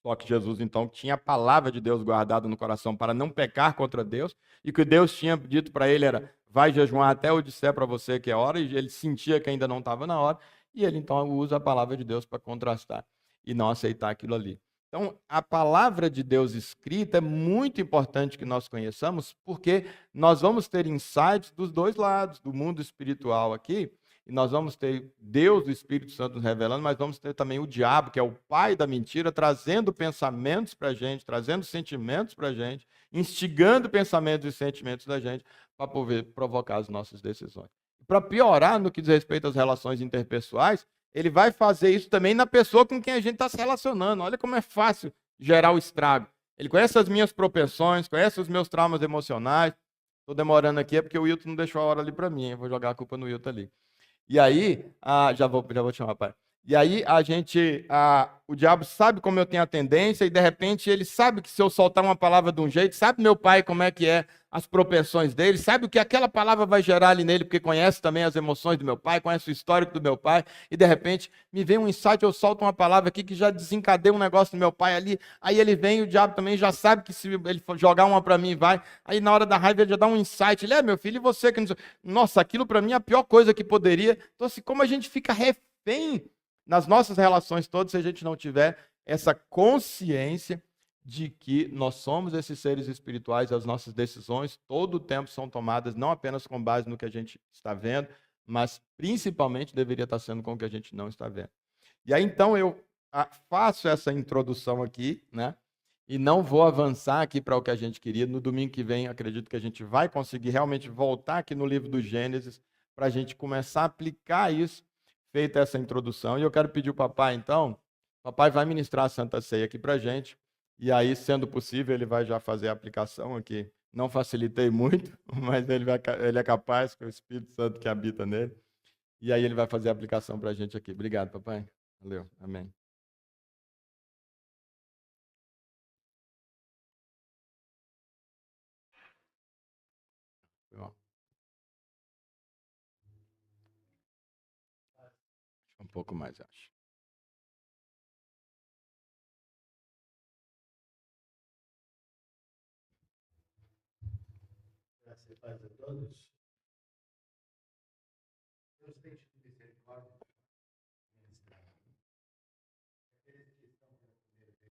Só que Jesus, então, tinha a palavra de Deus guardada no coração para não pecar contra Deus, e o que Deus tinha dito para ele era: vai jejuar até eu disser para você que é hora, e ele sentia que ainda não estava na hora, e ele então usa a palavra de Deus para contrastar e não aceitar aquilo ali. Então, a palavra de Deus escrita é muito importante que nós conheçamos, porque nós vamos ter insights dos dois lados, do mundo espiritual aqui, e nós vamos ter Deus, o Espírito Santo nos revelando, mas vamos ter também o diabo, que é o pai da mentira, trazendo pensamentos para a gente, trazendo sentimentos para a gente, instigando pensamentos e sentimentos da gente para poder provocar as nossas decisões. Para piorar no que diz respeito às relações interpessoais, ele vai fazer isso também na pessoa com quem a gente está se relacionando. Olha como é fácil gerar o estrago. Ele conhece as minhas propensões, conhece os meus traumas emocionais. Estou demorando aqui, é porque o Wilton não deixou a hora ali para mim. Eu vou jogar a culpa no Wilton ali. E aí, já vou te chamar, pai. E aí o diabo sabe como eu tenho a tendência e de repente ele sabe que se eu soltar uma palavra de um jeito, sabe meu pai como é que é as propensões dele, sabe o que aquela palavra vai gerar ali nele, porque conhece também as emoções do meu pai, conhece o histórico do meu pai, e de repente me vem um insight, eu solto uma palavra aqui que já desencadeia um negócio do meu pai ali, aí ele vem, o diabo também já sabe que se ele jogar uma para mim vai, aí na hora da raiva ele já dá um insight, ele meu filho, e você que não... Nossa, aquilo para mim é a pior coisa que poderia. Então assim, como a gente fica refém nas nossas relações todas se a gente não tiver essa consciência de que nós somos esses seres espirituais, as nossas decisões todo o tempo são tomadas não apenas com base no que a gente está vendo, mas principalmente deveria estar sendo com o que a gente não está vendo. E aí então eu faço essa introdução aqui, né? E não vou avançar aqui para o que a gente queria. No domingo que vem, acredito que a gente vai conseguir realmente voltar aqui no livro do Gênesis para a gente começar a aplicar isso, feita essa introdução. E eu quero pedir o papai, então, o papai vai ministrar a Santa Ceia aqui para a gente. E aí, sendo possível, ele vai já fazer a aplicação aqui. Não facilitei muito, mas ele é capaz, com o Espírito Santo que habita nele. E aí ele vai fazer a aplicação para a gente aqui. Obrigado, papai. Valeu. Amém. Foi bom. pouco mais, acho. Graças e paz a todos. Deus tem tido misericórdia. Aqueles que estão pela primeira vez.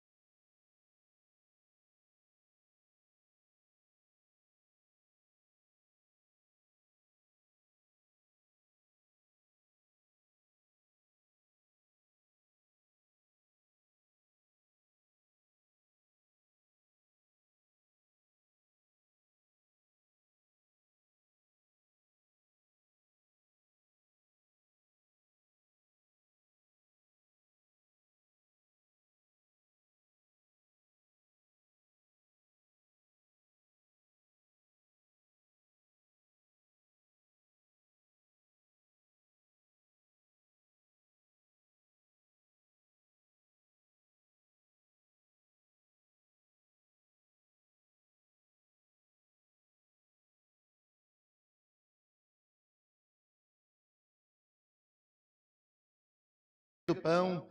Do pão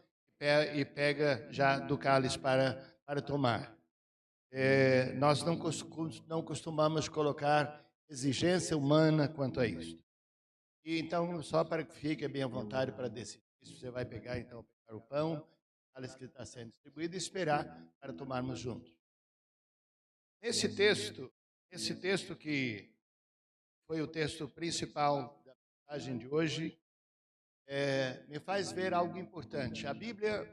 e pega já do cálice para tomar. Nós não costumamos colocar exigência humana quanto a isso. E então, só para que fique bem à vontade para decidir, você vai pegar então o pão, o cálice que está sendo distribuído e esperar para tomarmos juntos. Esse texto que foi o texto principal da mensagem de hoje, me faz ver algo importante. A Bíblia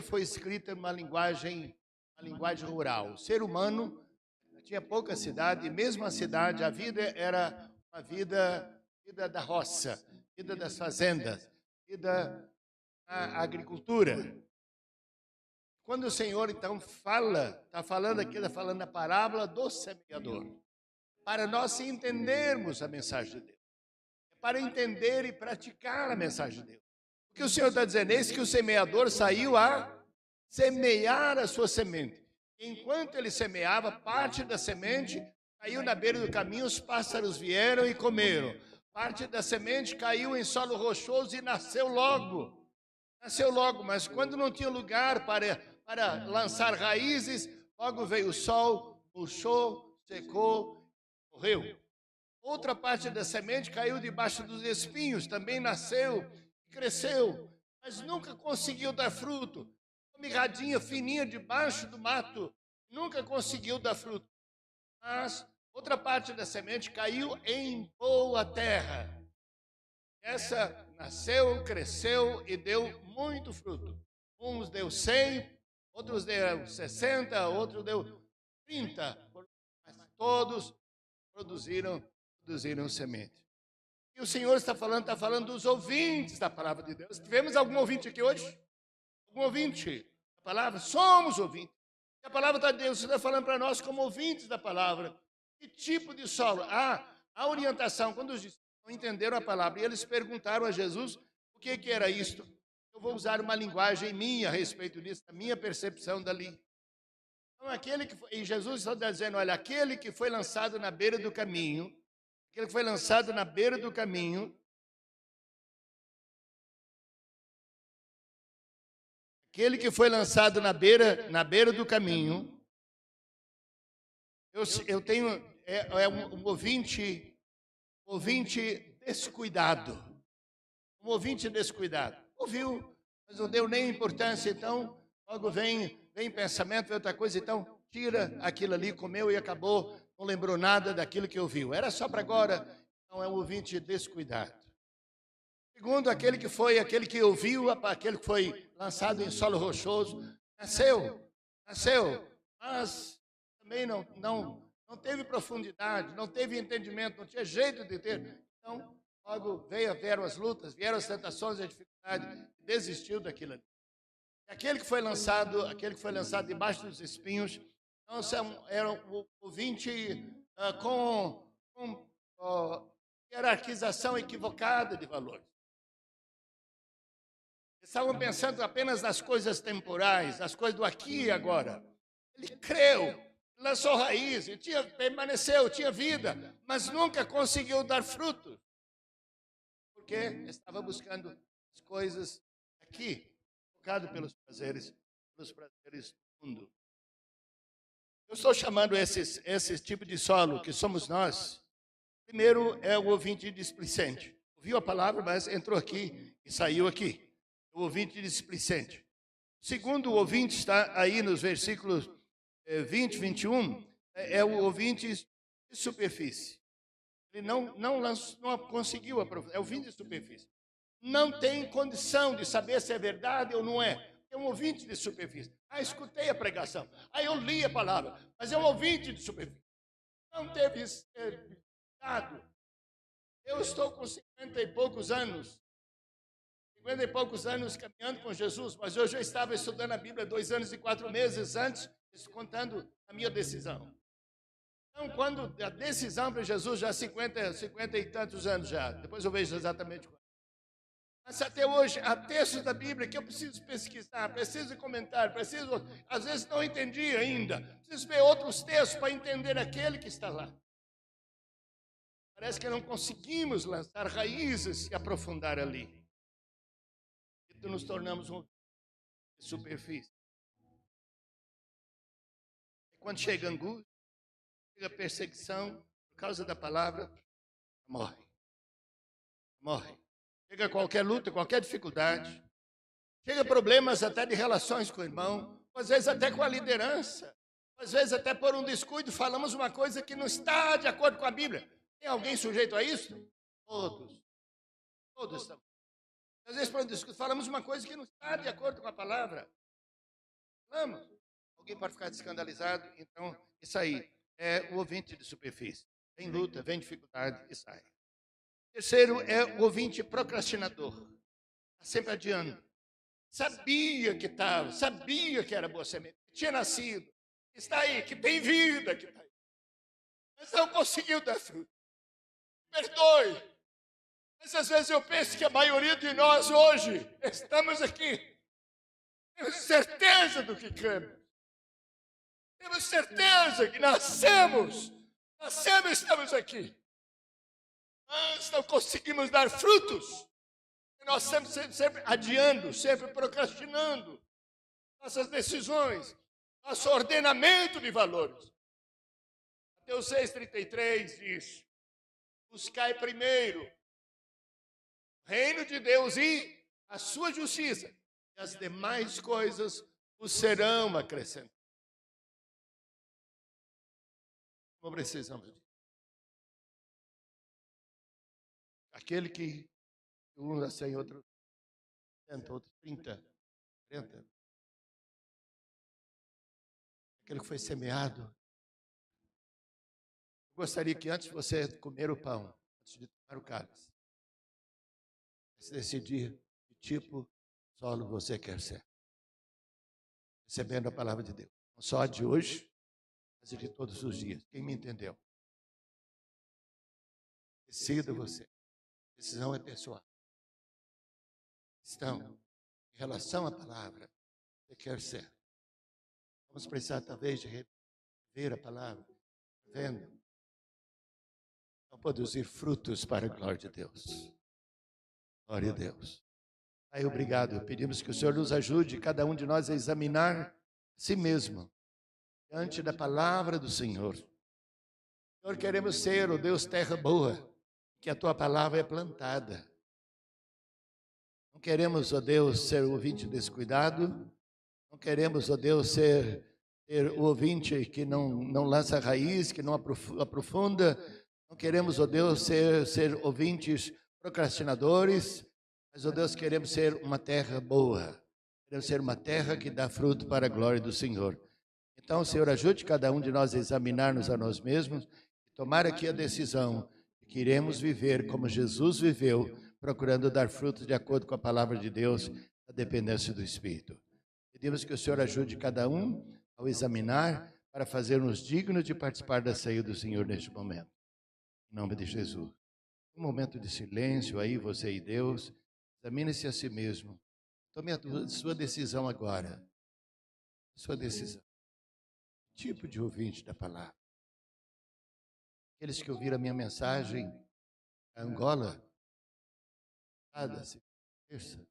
foi escrita numa linguagem rural. O ser humano tinha pouca cidade, e mesmo a cidade, a vida era uma vida da roça, vida das fazendas, vida da agricultura. Quando o Senhor, então, está falando a parábola do semeador, para nós entendermos a mensagem de Deus, para entender e praticar a mensagem de Deus. O que o Senhor está dizendo? Eis que o semeador saiu a semear a sua semente. Enquanto ele semeava, parte da semente caiu na beira do caminho, os pássaros vieram e comeram. Parte da semente caiu em solo rochoso e nasceu logo. Mas quando não tinha lugar para lançar raízes, logo veio o sol, murchou, secou, morreu. Outra parte da semente caiu debaixo dos espinhos, também nasceu, cresceu, mas nunca conseguiu dar fruto. Uma mirradinha fininha debaixo do mato, nunca conseguiu dar fruto. Mas outra parte da semente caiu em boa terra. Essa nasceu, cresceu e deu muito fruto. Uns deu 100, outros deu 60, outros deu 30. Mas todos produziram semente. E o Senhor está falando dos ouvintes da palavra de Deus. Tivemos algum ouvinte aqui hoje? Algum ouvinte da palavra? Somos ouvintes. E a palavra de Deus está falando para nós como ouvintes da palavra. Que tipo de solo? A orientação, quando os discípulos não entenderam a palavra, e eles perguntaram a Jesus o que era isto. Eu vou usar uma linguagem minha a respeito disso, a minha percepção dali. Então, e Jesus está dizendo, olha, aquele que foi lançado na beira do caminho, aquele que foi lançado na beira do caminho, do caminho, eu tenho um ouvinte descuidado. Um ouvinte descuidado. Ouviu, mas não deu nem importância, então logo vem pensamento, vem outra coisa, então tira aquilo ali, comeu e acabou, não lembrou nada daquilo que ouviu. Era só para agora, então é um ouvinte descuidado. Segundo, aquele que ouviu, aquele que foi lançado em solo rochoso, nasceu, mas também não teve profundidade, não teve entendimento, não tinha jeito de ter. Então, logo vieram as lutas, vieram as tentações e a dificuldade, desistiu daquilo ali. Aquele que foi lançado debaixo dos espinhos, então era um ouvinte com hierarquização equivocada de valores. Estavam pensando apenas nas coisas temporais, nas coisas do aqui e agora. Ele creu, lançou raiz, permaneceu, tinha vida, mas nunca conseguiu dar frutos. Porque estava buscando as coisas aqui, focado pelos prazeres do mundo. Eu estou chamando esse tipo de solo, que somos nós. Primeiro é o ouvinte displicente. Ouviu a palavra, mas entrou aqui e saiu aqui. O ouvinte displicente. Segundo, o ouvinte está aí nos versículos 20, 21, é o ouvinte de superfície. Ele não conseguiu aprofundar, é o ouvinte de superfície. Não tem condição de saber se é verdade ou não é. É um ouvinte de superfície. Escutei a pregação. Eu li a palavra. Mas é um ouvinte de superfície. Não teve dado. Eu estou com 50 e poucos anos caminhando com Jesus, mas eu já estava estudando a Bíblia 2 anos e 4 meses antes, contando a minha decisão. Então, quando a decisão para Jesus, já 50 e tantos anos já, depois eu vejo exatamente quando. Mas até hoje, há textos da Bíblia que eu preciso pesquisar, preciso comentar, às vezes não entendi ainda, preciso ver outros textos para entender aquele que está lá. Parece que não conseguimos lançar raízes e aprofundar ali. Então nos tornamos um de superfície. E quando chega angústia, chega perseguição, por causa da palavra, morre. Chega qualquer luta, qualquer dificuldade. Chega problemas até de relações com o irmão, às vezes até com a liderança. Às vezes até por um descuido falamos uma coisa que não está de acordo com a Bíblia. Tem alguém sujeito a isso? Todos estamos. Às vezes por um descuido falamos uma coisa que não está de acordo com a palavra. Falamos. Alguém pode ficar escandalizado, então isso aí é o ouvinte de superfície. Vem luta, vem dificuldade e sai. Terceiro é o ouvinte procrastinador. Está sempre adiando. Sabia que era boa semente, que tinha nascido, que está aí, que tem vida, que está aí. Mas não conseguiu dar fruto. Perdoe. Mas às vezes eu penso que a maioria de nós hoje estamos aqui. Temos certeza do que cremos. Temos certeza que nascemos e estamos aqui. Mas não conseguimos dar frutos. Nós sempre adiando, sempre procrastinando nossas decisões, nosso ordenamento de valores. Mateus 6,33 diz: buscai primeiro o reino de Deus e a sua justiça, e as demais coisas vos serão acrescentadas. Como precisamos disso? Aquele que um dá 100, outro 70, outro 30, 40. Aquele que foi semeado. Eu gostaria que antes de você comer o pão, antes de tomar o cálice, você decidir que tipo de solo você quer ser. Recebendo a palavra de Deus. Não só a de hoje, mas a de todos os dias. Quem me entendeu? Decida você. A decisão é pessoal. Então, em relação à palavra, você quer ser. Vamos precisar, talvez, de rever a palavra, vendo. Então, produzir frutos para a glória de Deus. Glória a Deus. Pai, obrigado. Pedimos que o Senhor nos ajude, cada um de nós, a examinar a si mesmo, diante da palavra do Senhor. Senhor, queremos ser, ó Deus, terra boa, que a tua palavra é plantada. Não queremos, ó Deus, ser ouvinte descuidado. Não queremos, ó Deus, ser o ouvinte que não lança raiz, que não aprofunda. Não queremos, ó Deus, ser ouvintes procrastinadores. Mas, ó Deus, queremos ser uma terra boa. Queremos ser uma terra que dá fruto para a glória do Senhor. Então, Senhor, ajude cada um de nós a examinar-nos a nós mesmos e tomar aqui a decisão de que iremos viver como Jesus viveu, procurando dar frutos de acordo com a palavra de Deus, a dependência do Espírito. Pedimos que o Senhor ajude cada um ao examinar para fazermos dignos de participar da ceia do Senhor neste momento. Em nome de Jesus. Um momento de silêncio aí, você e Deus. Examine-se a si mesmo. Tome a sua decisão agora. Sua decisão. Tipo de ouvinte da palavra. Aqueles que ouviram a minha mensagem, a Angola, terça,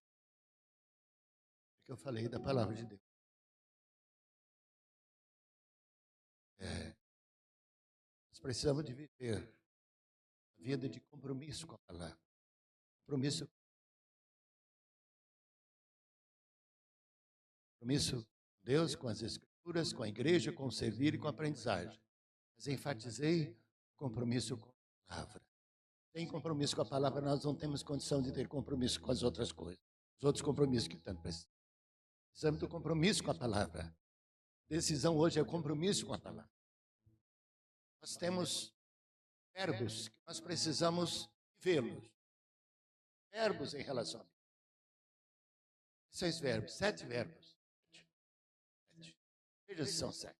que eu falei da palavra de Deus. Nós precisamos de viver a vida de compromisso com a palavra. Compromisso com Deus, com as Escrituras, com a igreja, com o servir e com a aprendizagem. Mas enfatizei o compromisso com a palavra. Sem compromisso com a palavra, nós não temos condição de ter compromisso com as outras coisas. Os outros compromissos que tanto precisamos. Precisamos do compromisso com a palavra. Decisão hoje é o compromisso com a palavra. Nós temos verbos que nós precisamos vê-los. Verbos em relação a Deus. 6 verbos, 7 verbos. 7. Veja se são 7.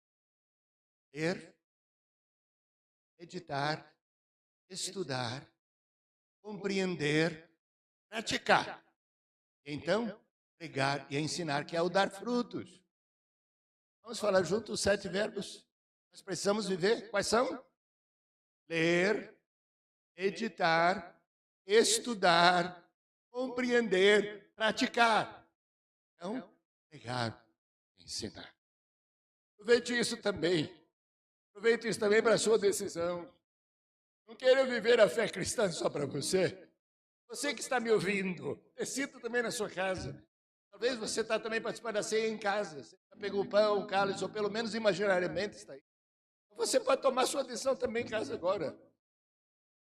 Ler, meditar, estudar, compreender, praticar. Então, pregar e ensinar, que é o dar frutos. Vamos falar juntos os 7 verbos? Nós precisamos viver. Quais são? Ler, meditar, estudar, compreender, praticar. Então, pregar e ensinar. Aproveite isso também. Aproveite isso também para a sua decisão. Não quero viver a fé cristã só para você. Você que está me ouvindo, decida também na sua casa. Talvez você está também participando da ceia em casa. Você já pegou o pão, o cálice, ou pelo menos imaginariamente está aí. Você pode tomar sua decisão também em casa agora.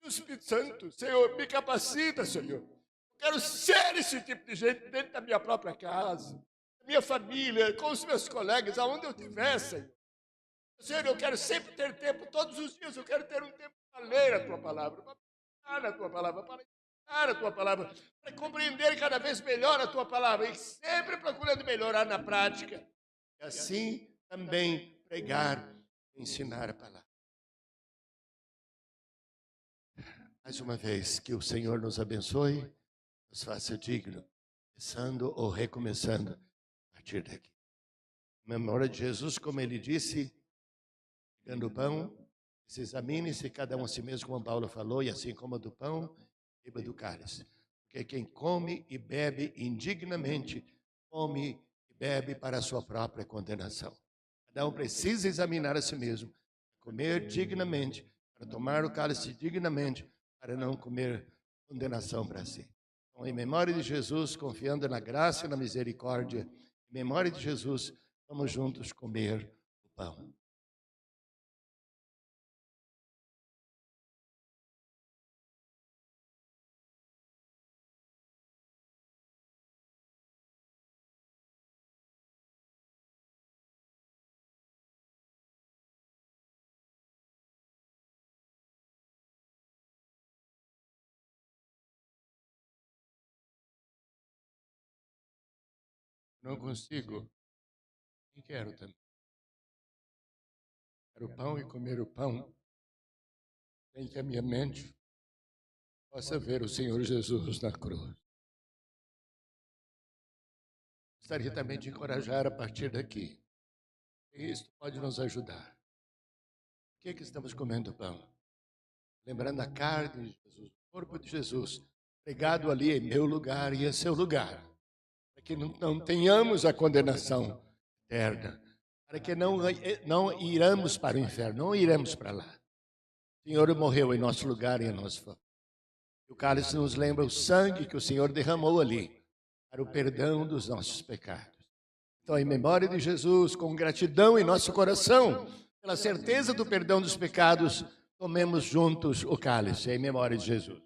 O Espírito Santo, Senhor, me capacita, Senhor. Eu quero ser esse tipo de gente dentro da minha própria casa, da minha família, com os meus colegas, aonde eu estiver, Senhor. Senhor, eu quero sempre ter tempo, todos os dias, eu quero ter um tempo para ler a Tua Palavra, para pensar na Tua Palavra, para estudar a Tua Palavra, para compreender cada vez melhor a Tua Palavra e sempre procurando melhorar na prática. E assim também pregar e ensinar a Palavra. Mais uma vez, que o Senhor nos abençoe, nos faça digno, começando ou recomeçando a partir daqui. Em memória de Jesus, como Ele disse, pegando o pão, se examine-se cada um a si mesmo, como Paulo falou, e assim como do pão, beba do cálice. Porque quem come e bebe indignamente, come e bebe para a sua própria condenação. Cada um precisa examinar a si mesmo, comer dignamente, para tomar o cálice dignamente, para não comer condenação para si. Então, em memória de Jesus, confiando na graça e na misericórdia, em memória de Jesus, vamos juntos comer o pão. Não consigo, nem quero também. Quero o pão e comer o pão, sem que a minha mente possa ver o Senhor Jesus na cruz. Gostaria também de encorajar a partir daqui. E isso pode nos ajudar. Por que estamos comendo pão? Lembrando a carne de Jesus, o corpo de Jesus, pregado ali em meu lugar e em seu lugar. Para que não tenhamos a condenação eterna, para que não iramos para o inferno, não iremos para lá. O Senhor morreu em nosso lugar e em nosso favor. O cálice nos lembra o sangue que o Senhor derramou ali, para o perdão dos nossos pecados. Então, em memória de Jesus, com gratidão em nosso coração, pela certeza do perdão dos pecados, tomemos juntos o cálice, em memória de Jesus.